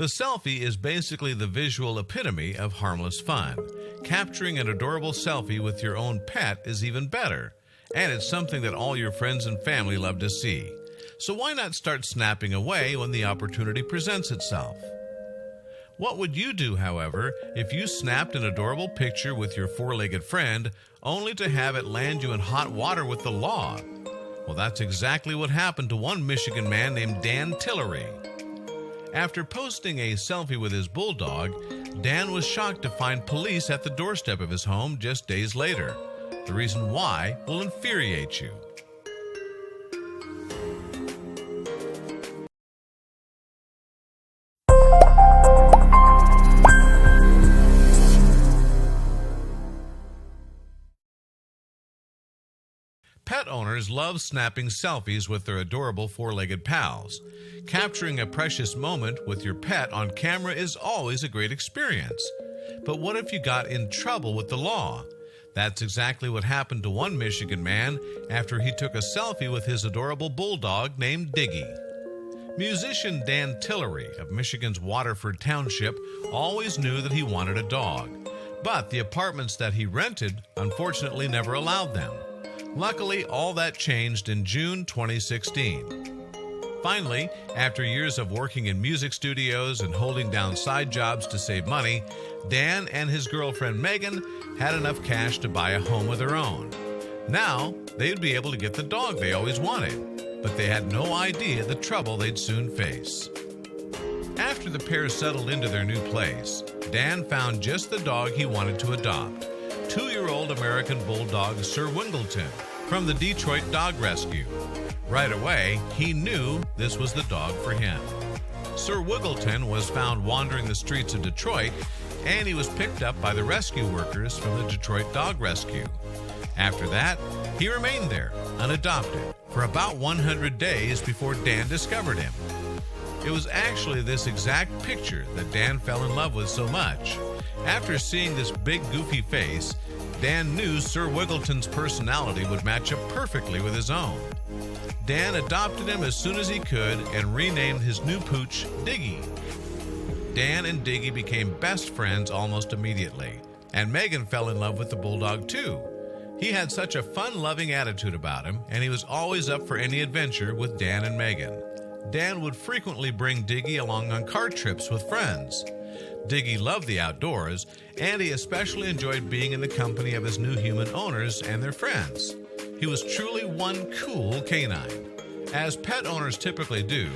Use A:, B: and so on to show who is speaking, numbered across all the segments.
A: The selfie is basically the visual epitome of harmless fun. Capturing an adorable selfie with your own pet is even better, and it's something that all your friends and family love to see. So why not start snapping away when the opportunity presents itself? What would you do, however, if you snapped an adorable picture with your four-legged friend only to have it land you in hot water with the law? Well, that's exactly what happened to one Michigan man named Dan Tillery. After posting a selfie with his bulldog, Dan was shocked to find police at the doorstep of his home just days later. The reason why will infuriate you. Pet owners love snapping selfies with their adorable four-legged pals. Capturing a precious moment with your pet on camera is always a great experience. But what if you got in trouble with the law? That's exactly what happened to one Michigan man after he took a selfie with his adorable bulldog named Diggy. Musician Dan Tillery of Michigan's Waterford Township always knew that he wanted a dog, but the apartments that he rented unfortunately never allowed them. Luckily, all that changed in June 2016. Finally, after years of working in music studios and holding down side jobs to save money, Dan and his girlfriend Megan had enough cash to buy a home of their own. Now, they'd be able to get the dog they always wanted, but they had no idea the trouble they'd soon face. After the pair settled into their new place, Dan found just the dog he wanted to adopt. 2-year-old American Bulldog Sir Wingleton from the Detroit Dog Rescue. Right away, he knew this was the dog for him. Sir Wingleton was found wandering the streets of Detroit, and he was picked up by the rescue workers from the Detroit Dog Rescue. After that, he remained there, unadopted, for about 100 days before Dan discovered him. It was actually this exact picture that Dan fell in love with so much. After seeing this big goofy face, Dan knew Sir Wingleton's personality would match up perfectly with his own. Dan adopted him as soon as he could and renamed his new pooch Diggy. Dan and Diggy became best friends almost immediately, and Megan fell in love with the bulldog too. He had such a fun-loving attitude about him, and he was always up for any adventure with Dan and Megan. Dan would frequently bring Diggy along on car trips with friends. Diggy loved the outdoors, and he especially enjoyed being in the company of his new human owners and their friends. He was truly one cool canine. As pet owners typically do,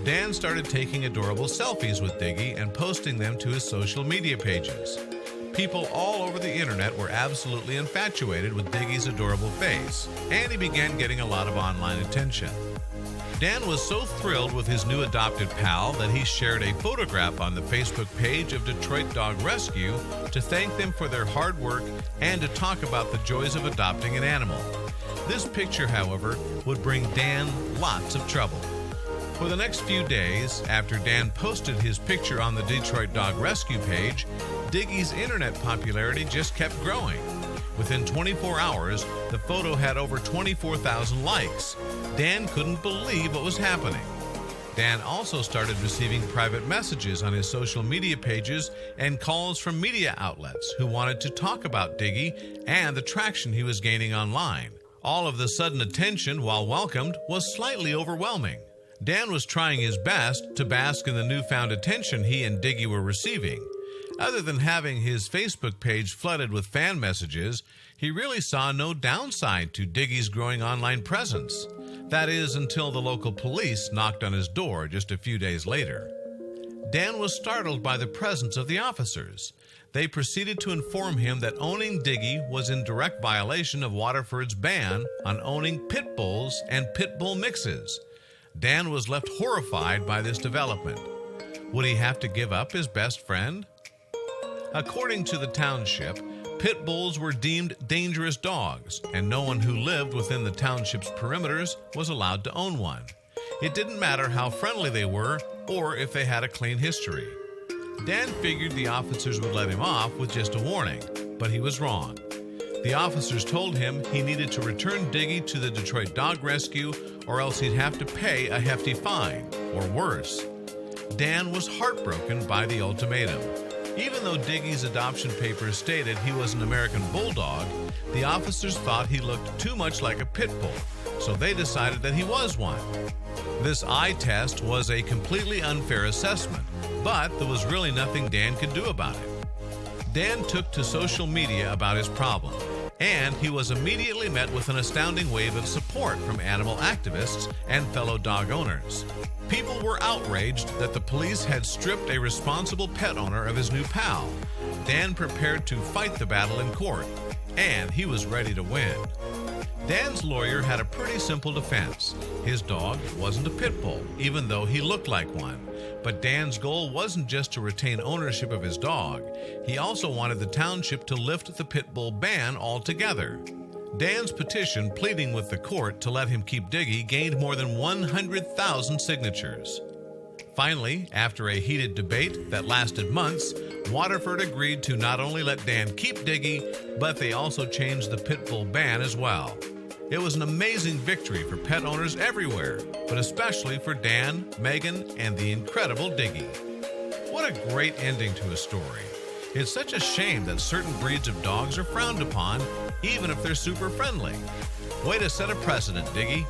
A: Dan started taking adorable selfies with Diggy and posting them to his social media pages. People all over the internet were absolutely infatuated with Diggy's adorable face, and he began getting a lot of online attention. Dan was so thrilled with his new adopted pal that he shared a photograph on the Facebook page of Detroit Dog Rescue to thank them for their hard work and to talk about the joys of adopting an animal. This picture, however, would bring Dan lots of trouble. For the next few days, after Dan posted his picture on the Detroit Dog Rescue page, Diggy's internet popularity just kept growing. Within 24 hours, the photo had over 24,000 likes. Dan couldn't believe what was happening. Dan also started receiving private messages on his social media pages and calls from media outlets who wanted to talk about Diggy and the traction he was gaining online. All of the sudden attention, while welcomed, was slightly overwhelming. Dan was trying his best to bask in the newfound attention he and Diggy were receiving. Other than having his Facebook page flooded with fan messages, he really saw no downside to Diggy's growing online presence. That is, until the local police knocked on his door just a few days later. Dan was startled by the presence of the officers. They proceeded to inform him that owning Diggy was in direct violation of Waterford's ban on owning pit bulls and pit bull mixes. Dan was left horrified by this development. Would he have to give up his best friend? According to the township, pit bulls were deemed dangerous dogs, and no one who lived within the township's perimeters was allowed to own one. It didn't matter how friendly they were or if they had a clean history. Dan figured the officers would let him off with just a warning, but he was wrong. The officers told him he needed to return Diggy to the Detroit Dog Rescue or else he'd have to pay a hefty fine, or worse. Dan was heartbroken by the ultimatum. Even though Diggy's adoption papers stated he was an American bulldog, the officers thought he looked too much like a pit bull, so they decided that he was one. This eye test was a completely unfair assessment, but there was really nothing Dan could do about it. Dan took to social media about his problem, and he was immediately met with an astounding wave of support from animal activists and fellow dog owners. People were outraged that the police had stripped a responsible pet owner of his new pal. Dan prepared to fight the battle in court, and he was ready to win. Dan's lawyer had a pretty simple defense. His dog wasn't a pit bull, even though he looked like one. But Dan's goal wasn't just to retain ownership of his dog. He also wanted the township to lift the pit bull ban altogether. Dan's petition pleading with the court to let him keep Diggy gained more than 100,000 signatures. Finally, after a heated debate that lasted months, Waterford agreed to not only let Dan keep Diggy, but they also changed the pit bull ban as well. It was an amazing victory for pet owners everywhere, but especially for Dan, Megan, and the incredible Diggy. What a great ending to a story. It's such a shame that certain breeds of dogs are frowned upon, even if they're super friendly. Way to set a precedent, Diggy.